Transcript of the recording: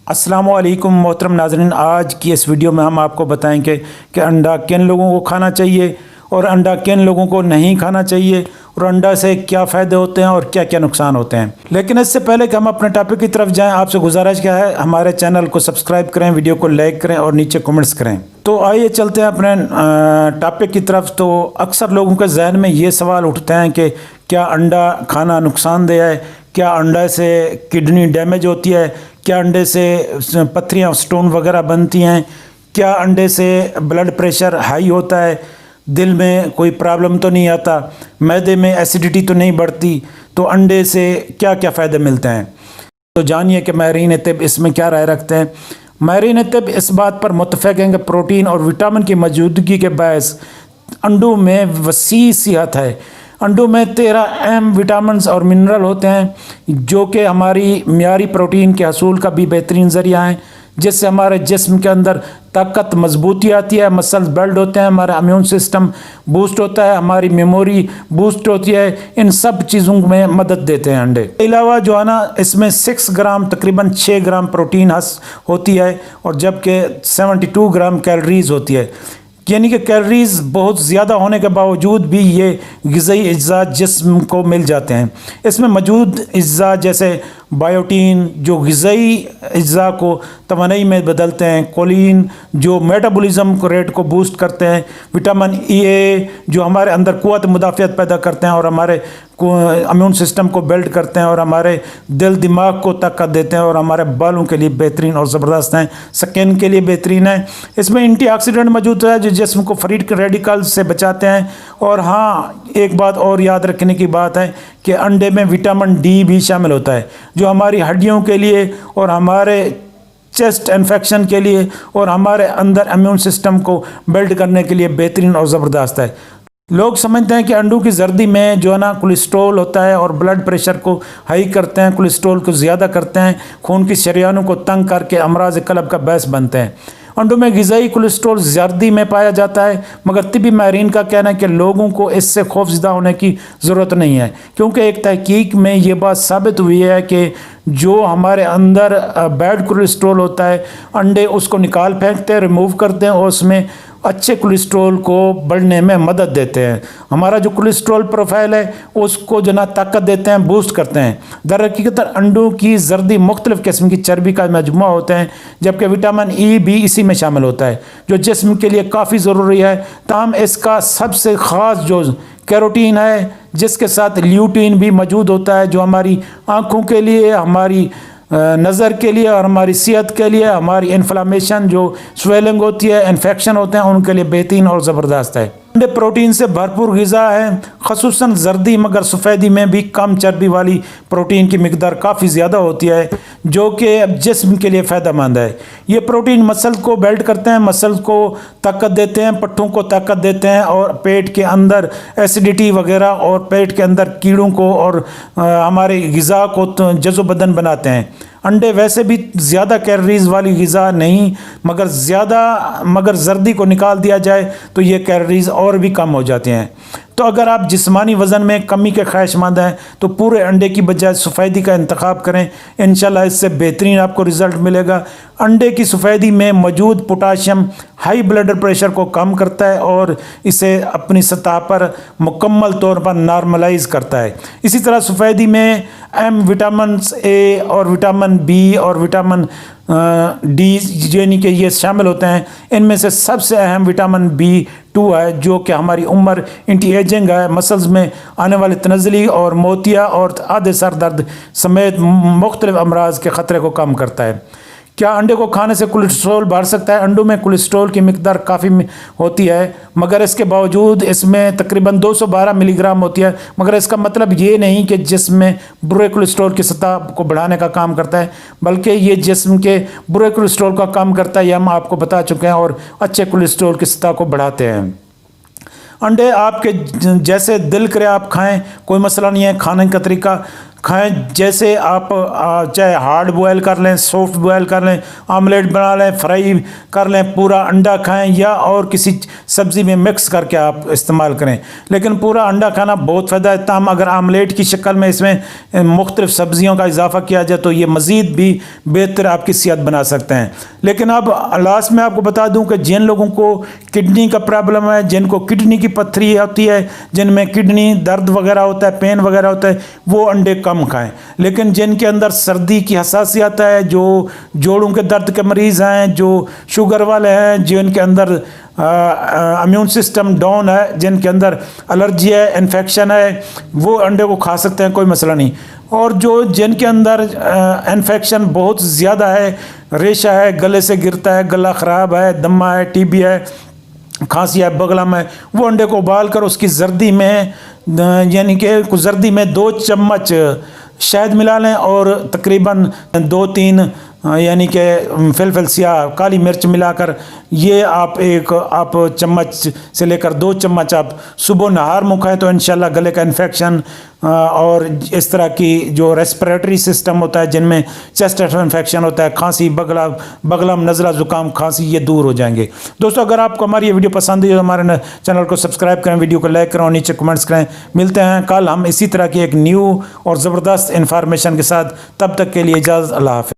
अस्सलाम वालेकुम मोहतरम नाज़रीन, आज की इस वीडियो में हम आपको बताएंगे कि अंडा किन लोगों को खाना चाहिए और अंडा किन लोगों को नहीं खाना चाहिए और अंडा से क्या फ़ायदे होते हैं और क्या क्या नुकसान होते हैं। लेकिन इससे पहले कि हम अपने टॉपिक की तरफ जाएं, आपसे गुजारिश क्या है, हमारे चैनल को सब्सक्राइब करें, वीडियो को लाइक करें और नीचे कमेंट्स करें। तो आइए चलते हैं अपने टॉपिक की तरफ। तो अक्सर लोगों के जहन में ये सवाल उठते हैं कि क्या अंडा खाना नुकसानदेह है, क्या अंडे से किडनी डैमेज होती है, क्या अंडे से पथरियाँ स्टोन वगैरह बनती हैं, क्या अंडे से ब्लड प्रेशर हाई होता है, दिल में कोई प्रॉब्लम तो नहीं आता, मैदे में एसिडिटी तो नहीं बढ़ती, तो अंडे से क्या क्या फ़ायदे मिलते हैं। तो जानिए कि माहिरीन तिब इसमें क्या राय रखते हैं। माहिरीन तिब इस बात पर मुत्तफ़िक़ हैं कि प्रोटीन और विटामिन की मौजूदगी के बायस अंडों में वसी सेहत है। अंडों में 13 अहम विटामिन्स और मिनरल होते हैं जो कि हमारी मियारी प्रोटीन के हसूल का भी बेहतरीन ज़रिया है, जिससे हमारे जिस्म के अंदर ताकत मजबूती आती है, मसल्स बिल्ड होते हैं, हमारा इम्यून सिस्टम बूस्ट होता है, हमारी मेमोरी बूस्ट होती है। इन सब चीज़ों में मदद देते हैं अंडे। इसके अलावा जो है ना, इसमें 6 ग्राम तकरीबन 6 ग्राम प्रोटीन होती है और जबकि 72 ग्राम कैलोरीज होती है। यानी कि कैलोरीज बहुत ज़्यादा होने के बावजूद भी ये ग़िज़ाई अज्जा जिस्म को मिल जाते हैं। इसमें मौजूद अज्जा जैसे बायोटीन जो ग़िज़ाई अज्जा को तवानाई में बदलते हैं, कोलिन जो मेटाबॉलिज्म को रेट को बूस्ट करते हैं, विटामिन ए जो हमारे अंदर क़ुव्वत मुदाफ़ियत पैदा करते हैं और हमारे इम्यून सिस्टम को बिल्ड करते हैं और हमारे दिल दिमाग को ताकत देते हैं और हमारे बालों के लिए बेहतरीन और ज़बरदस्त हैं, स्किन के लिए बेहतरीन है। इसमें एंटीऑक्सीडेंट मौजूद है जो जिस्म को फ्री रेडिकल्स से बचाते हैं। और हाँ, एक बात और याद रखने की बात है कि अंडे में विटामिन डी भी शामिल होता है जो हमारी हड्डियों के लिए और हमारे चेस्ट इन्फेक्शन के लिए और हमारे अंदर इम्यून सिस्टम को बिल्ड करने के लिए बेहतरीन और ज़बरदस्त है। लोग समझते हैं कि अंडों की जर्दी में जो है ना कोलेस्ट्रॉल होता है और ब्लड प्रेशर को हाई करते हैं, कोलेस्ट्रॉल को ज़्यादा करते हैं, खून की शरियानों को तंग करके अमराज क़ल्ब का बायस बनते हैं। अंडों में ग़िज़ाई कोलेस्ट्रॉल जर्दी में पाया जाता है, मगर तिबी माहिरीन का कहना है कि लोगों को इससे खौफज़दा होने की ज़रूरत नहीं है, क्योंकि एक तहकीक में ये बात साबित हुई है कि जो हमारे अंदर बैड कोलेस्ट्रॉल होता है, अंडे उसको निकाल फेंकते हैं, रिमूव करते हैं और उसमें अच्छे कोलेस्ट्रॉल को बढ़ने में मदद देते हैं। हमारा जो कोलेस्ट्रॉल प्रोफाइल है उसको जो ना ताकत देते हैं, बूस्ट करते हैं। दरहकीकत अंडों की जर्दी मुख्तलिफ़ किस्म की चर्बी का मजमुआ होते हैं, जबकि विटामिन ई भी इसी में शामिल होता है जो जिस्म के लिए काफ़ी ज़रूरी है। ताहम इसका सबसे ख़ास जो कैरोटीन है जिसके साथ ल्यूटीन भी मौजूद होता है जो हमारी आँखों के लिए, हमारी नज़र के लिए और हमारी सेहत के लिए, हमारी इन्फ्लामेशन जो स्वेलिंग होती है, इन्फेक्शन होते हैं, उनके लिए बेहतरीन और ज़बरदस्त है। अंडे प्रोटीन से भरपूर ग़िज़ा है, ख़ुसूसन जर्दी मगर सफ़ेदी में भी कम चर्बी वाली प्रोटीन की मिकदार काफ़ी ज़्यादा होती है जो कि जिस्म के लिए फ़ायदेमंद है। ये प्रोटीन मसल को बिल्ड करते हैं, मसल को ताकत देते हैं, पट्ठों को ताकत देते हैं और पेट के अंदर एसिडिटी वगैरह और पेट के अंदर कीड़ों को और हमारे ग़िज़ा को जज़ो बदन बनाते हैं। अंडे वैसे भी ज़्यादा कैलोरीज़ वाली ग़िज़ा नहीं, मगर जर्दी को निकाल दिया जाए तो ये कैलोरीज़ और भी कम हो जाते हैं। तो अगर आप जिस्मानी वज़न में कमी के ख्वाहिशमंद हैं तो पूरे अंडे की बजाय सफ़ेदी का इंतखाब करें, इंशाल्लाह इससे बेहतरीन आपको रिज़ल्ट मिलेगा। अंडे की सफ़ेदी में मौजूद पोटाशियम हाई ब्लड प्रेशर को कम करता है और इसे अपनी सतह पर मुकम्मल तौर पर नॉर्मलाइज करता है। इसी तरह सफ़ेदी में अहम विटामिन ए और विटामिन बी और विटामिन डी यानी कि ये शामिल होते हैं। इनमें से सबसे अहम विटामिन B2 है जो कि हमारी उम्र, एंटी एजिंग है, मसल्स में आने वाली तनज़ली और मोतिया और आधे सर दर्द समेत मुख्तलिफ अमराज के ख़तरे को कम करता है। क्या अंडे को खाने से कोलेस्ट्रॉल बढ़ सकता है? अंडों में कोलेस्ट्रॉल की मिकदार काफ़ी होती है, मगर इसके बावजूद इसमें तकरीबन 212 मिलीग्राम होती है। मगर इसका मतलब ये नहीं कि जिस्म में बुरे कोलेस्ट्रॉल की सतह को बढ़ाने का काम करता है, बल्कि ये जिस्म के बुरे कोलेस्ट्रॉल का काम करता है, ये हम आपको बता चुके हैं, और अच्छे कोलेस्ट्रॉल की सतह को बढ़ाते हैं। अंडे आपके जैसे दिल करे आप खाएं, कोई मसला नहीं है। खाने का तरीका کھائیں، جیسے آپ چاہے ہارڈ بوائل کر لیں، سافٹ بوائل کر لیں، آملیٹ بنا لیں، فرائی کر لیں، پورا انڈا کھائیں یا اور کسی سبزی میں مکس کر کے آپ استعمال کریں، لیکن پورا انڈا کھانا بہت فائدہ ہے۔ تاہم اگر آملیٹ کی شکل میں اس میں مختلف سبزیوں کا اضافہ کیا جائے تو یہ مزید بھی بہتر آپ کی صحت بنا سکتے ہیں۔ لیکن اب لاسٹ میں آپ کو بتا دوں کہ جن لوگوں کو کڈنی کا پرابلم ہے، جن کو کڈنی کی پتھری ہوتی ہے، جن میں کڈنی درد وغیرہ ہوتا ہے، پین وغیرہ ہوتا ہے، وہ انڈے کم کھائیں۔ لیکن جن کے اندر سردی کی حساسیت ہے، جو جوڑوں کے درد کے مریض ہیں، جو شوگر والے ہیں، جن کے اندر امیون سسٹم ڈاؤن ہے، جن کے اندر الرجی ہے، انفیکشن ہے، وہ انڈے کو کھا سکتے ہیں، کوئی مسئلہ نہیں۔ اور جن کے اندر انفیکشن بہت زیادہ ہے، ریشہ ہے، گلے سے گرتا ہے، گلا خراب ہے، دمہ ہے، ٹی بی ہے، کھانسی ہے، بغلم ہے، وہ انڈے کو ابال کر اس کی زردی میں یعنی کہ زردی میں 2 چمچ شہد ملا لیں اور تقریباً 2-3 یعنی کہ فلفل سیاہ، کالی مرچ ملا کر یہ آپ چمچ سے لے کر 2 چمچ آپ صبح نہار منہ کھائیں تو انشاءاللہ گلے کا انفیکشن اور اس طرح کی جو ریسپریٹری سسٹم ہوتا ہے، جن میں چیسٹ انفیکشن ہوتا ہے، کھانسی، بغلم، نزلہ، زکام، کھانسی، یہ دور ہو جائیں گے۔ دوستو اگر آپ کو ہماری یہ ویڈیو پسند ہے تو ہمارے چینل کو سبسکرائب کریں، ویڈیو کو لائک کریں اور نیچے کمنٹس کریں۔ ملتے ہیں کل ہم اسی طرح کی ایک نیو اور زبردست انفارمیشن کے ساتھ، تب تک کے لیے اجازت، اللہ حافظ۔